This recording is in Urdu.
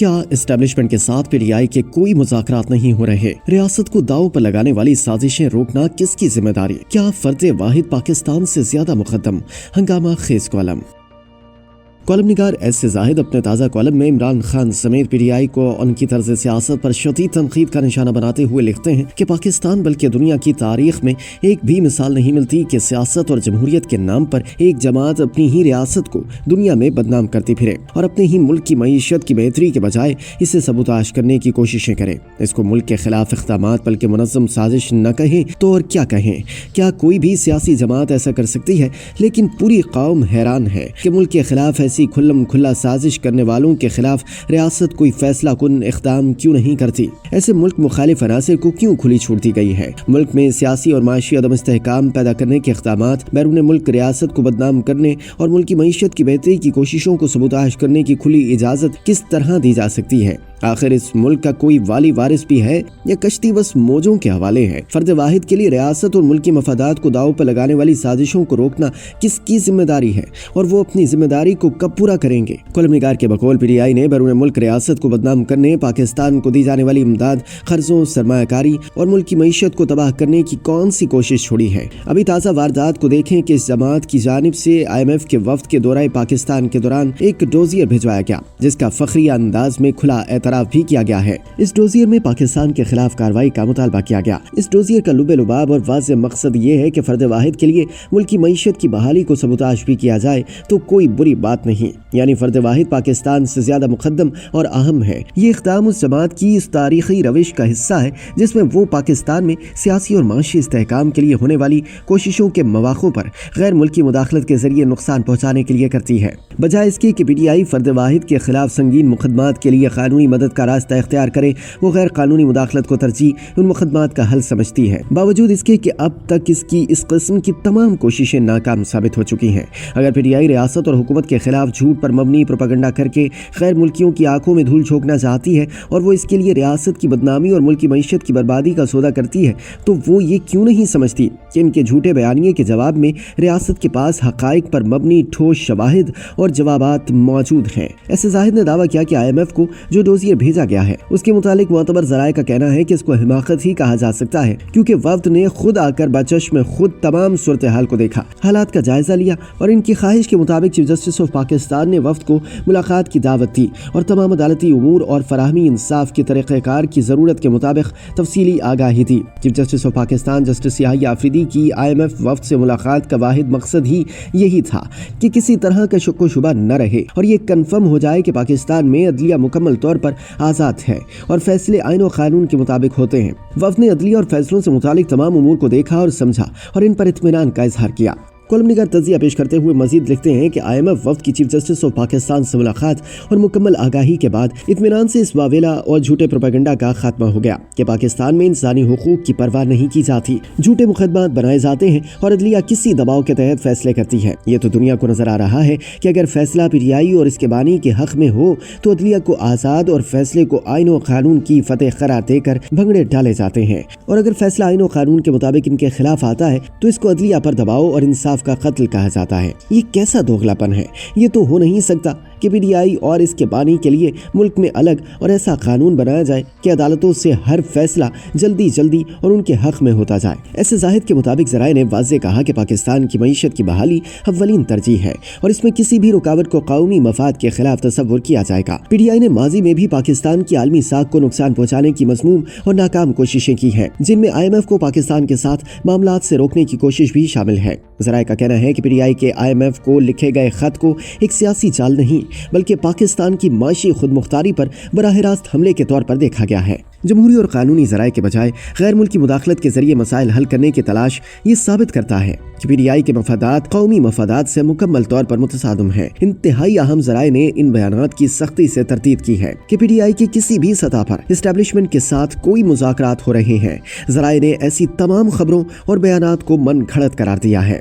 کیا اسٹیبلشمنٹ کے ساتھ پی ٹی آئی کے کوئی مذاکرات نہیں ہو رہے؟ ریاست کو داؤ پر لگانے والی سازشیں روکنا کس کی ذمہ داری؟ کیا فرد واحد پاکستان سے زیادہ مقدم؟ ہنگامہ خیز کالم نگار ایس زاہد اپنے تازہ کالم میں عمران خان سمیت پی ٹی آئی کو ان کی طرز سیاست پر شدید تنقید کا نشانہ بناتے ہوئے لکھتے ہیں کہ پاکستان بلکہ دنیا کی تاریخ میں ایک بھی مثال نہیں ملتی کہ سیاست اور جمہوریت کے نام پر ایک جماعت اپنی ہی ریاست کو دنیا میں بدنام کرتی پھرے اور اپنے ہی ملک کی معیشت کی بہتری کے بجائے اسے سبوتاژ کرنے کی کوششیں کرے۔ اس کو ملک کے خلاف اقدامات بلکہ منظم سازش نہ کہیں تو اور کیا کہیں؟ کیا کوئی بھی سیاسی جماعت ایسا کر سکتی ہے؟ لیکن پوری قوم حیران ہے کہ ملک کے خلاف ایسی کھلم کھلا سازش کرنے والوں کے خلاف ریاست کوئی فیصلہ کن اقدام کیوں نہیں کرتی؟ ایسے ملک مخالف عناصر کو کیوں کھلی چھوڑ دی گئی ہے؟ ملک میں سیاسی اور معاشی عدم استحکام پیدا کرنے کے اقدامات، بیرون ملک ریاست کو بدنام کرنے اور ملک کی معیشت کی بہتری کی کوششوں کو سبوتاژ کرنے کی کھلی اجازت کس طرح دی جا سکتی ہے؟ آخر اس ملک کا کوئی والی وارث بھی ہے یا کشتی بس موجوں کے حوالے ہے؟ فرد واحد کے لیے ریاست اور ملکی مفادات کو داؤ پر لگانے والی سازشوں کو روکنا کس کی ذمہ داری ہے اور وہ اپنی ذمہ داری کو کب پورا کریں گے؟ کالم نگار کے بقول پی ٹی آئی نے بیرون ملک ریاست کو بدنام کرنے، پاکستان کو دی جانے والی امداد، قرضوں، سرمایہ کاری اور ملک کی معیشت کو تباہ کرنے کی کون سی کوشش چھوڑی ہے؟ ابھی تازہ واردات کو دیکھیں کہ اس جماعت کی جانب سے آئی ایم ایف کے وفد کے دورہ پاکستان کے دوران ایک ڈوزیر بھجوایا گیا جس کا فخریہ انداز میں کھلا اعتراف بھی کیا گیا ہے۔ اس ڈوزیر میں پاکستان کے خلاف کارروائی کا مطالبہ کیا گیا۔ اس ڈوزیر کا لب لباب اور واضح مقصد یہ ہے کہ فرد واحد کے لیے ملکی معیشت کی بحالی کو سبوتاژ بھی کیا جائے تو کوئی بری بات نہیں، یعنی فرد واحد پاکستان سے زیادہ مقدم اور اہم ہے۔ یہ اقدام اس جماعت کی اس تاریخی روش کا حصہ ہے جس میں وہ پاکستان میں سیاسی اور معاشی استحکام کے لیے ہونے والی کوششوں کے مواقع پر غیر ملکی مداخلت کے ذریعے نقصان پہنچانے کے لیے کرتی ہے، بجائے اس کے کہ پی ٹی آئی فرد واحد کے خلاف سنگین مقدمات کے لیے قانونی مدد کا راستہ اختیار کرے۔ وہ غیر قانونی مداخلت کو ترجیح ان مقدمات کا حل سمجھتی ہے، باوجود اس کے کہ اب تک اس کی اس قسم کی تمام کوششیں ناکام ثابت ہو چکی ہیں۔ اگر پی ٹی آئی ریاست اور حکومت کے خلاف جھوٹ پر مبنی پروپیگنڈا کر کے غیر ملکیوں کی آنکھوں میں دھول جھونکنا چاہتی ہے اور وہ اس کے لیے ریاست کی بدنامی اور ملکی معیشت کی بربادی کا سودا کرتی ہے، تو وہ یہ کیوں نہیں سمجھتی کہ ان کے جھوٹے بیانیے کے جواب میں ریاست کے پاس حقائق پر مبنی ٹھوس شواہد اور جوابات موجود ہیں۔ ایس زاہد نے دعویٰ کیا کہ آئی ایم ایف کو جو ڈوزیر بھیجا گیا ہے اس کے متعلق معتبر ذرائع کا کہنا ہے کہ اس کو حماقت ہی کہا جا سکتا ہے، کیونکہ وفد نے خود آ کر بچشم خود تمام صورتحال کو دیکھا، حالات کا جائزہ لیا اور ان کی خواہش کے مطابق چیف جسٹس آف پاکستان نے وفد کو ملاقات کی دعوت دی اور تمام عدالتی امور اور فراہمی انصاف کے طریقہ کار کی ضرورت کے مطابق تفصیلی آگاہی دی۔ Chief justice of Pakistan justice Yahya Afridi کی آئی ایم ایف وفد سے ملاقات کا واحد مقصد ہی یہی تھا کہ کسی طرح کا شک و شبہ نہ رہے اور یہ کنفرم ہو جائے کہ پاکستان میں عدلیہ مکمل طور پر آزاد ہے اور فیصلے آئین و قانون کے مطابق ہوتے ہیں۔ وفد نے عدلیہ اور فیصلوں سے متعلق تمام امور کو دیکھا اور سمجھا اور ان پر اطمینان کا اظہار کیا۔ کالم نگار تجزیہ پیش کرتے ہوئے مزید لکھتے ہیں کہ آئی ایم ایف وفد کی چیف جسٹس آف پاکستان سے ملاقات اور مکمل آگاہی کے بعد اطمینان سے اس واویلا اور جھوٹے پروپیگنڈا کا خاتمہ ہو گیا کہ پاکستان میں انسانی حقوق کی پرواہ نہیں کی جاتی، جھوٹے مقدمات بنائے جاتے ہیں اور عدلیہ کسی دباؤ کے تحت فیصلے کرتی ہے۔ یہ تو دنیا کو نظر آ رہا ہے کہ اگر فیصلہ پی ٹی آئی اور اس کے بانی کے حق میں ہو تو عدلیہ کو آزاد اور فیصلے کو آئین و قانون کی فتح قرار دے کر بھنگڑے ڈالے جاتے ہیں، اور اگر فیصلہ آئین و قانون کے مطابق ان کے خلاف آتا ہے تو اس کو عدلیہ پر دباؤ اور انصاف کا قتل کہا جاتا ہے۔ یہ کیسا دوغلاپن ہے؟ یہ تو ہو نہیں سکتا کہ پی ٹی آئی اور اس کے بانی کے لیے ملک میں الگ اور ایسا قانون بنایا جائے کہ عدالتوں سے ہر فیصلہ جلدی اور ان کے حق میں ہوتا جائے۔ ایسے زاہد کے مطابق ذرائع نے واضح کہا کہ پاکستان کی معیشت کی بحالی اولین ترجیح ہے اور اس میں کسی بھی رکاوٹ کو قومی مفاد کے خلاف تصور کیا جائے گا۔ پی ٹی آئی نے ماضی میں بھی پاکستان کی عالمی ساکھ کو نقصان پہنچانے کی مذموم اور ناکام کوششیں کی ہیں، جن میں آئی ایم ایف کو پاکستان کے ساتھ معاملات سے روکنے کی کوشش بھی شامل ہے۔ ذرائع کا کہنا ہے کہ پی ٹی آئی کے آئی ایم ایف کو لکھے گئے خط کو ایک سیاسی چال نہیں بلکہ پاکستان کی معاشی خود مختاری پر براہ راست حملے کے طور پر دیکھا گیا ہے۔ جمہوری اور قانونی ذرائع کے بجائے غیر ملکی مداخلت کے ذریعے مسائل حل کرنے کی تلاش یہ ثابت کرتا ہے کہ پی ٹی آئی کے مفادات قومی مفادات سے مکمل طور پر متصادم ہیں۔ انتہائی اہم ذرائع نے ان بیانات کی سختی سے تردید کی ہے کہ پی ٹی آئی کی کسی بھی سطح پر اسٹیبلشمنٹ کے ساتھ کوئی مذاکرات ہو رہے ہیں۔ ذرائع نے ایسی تمام خبروں اور بیانات کو من گھڑت قرار دیا ہے۔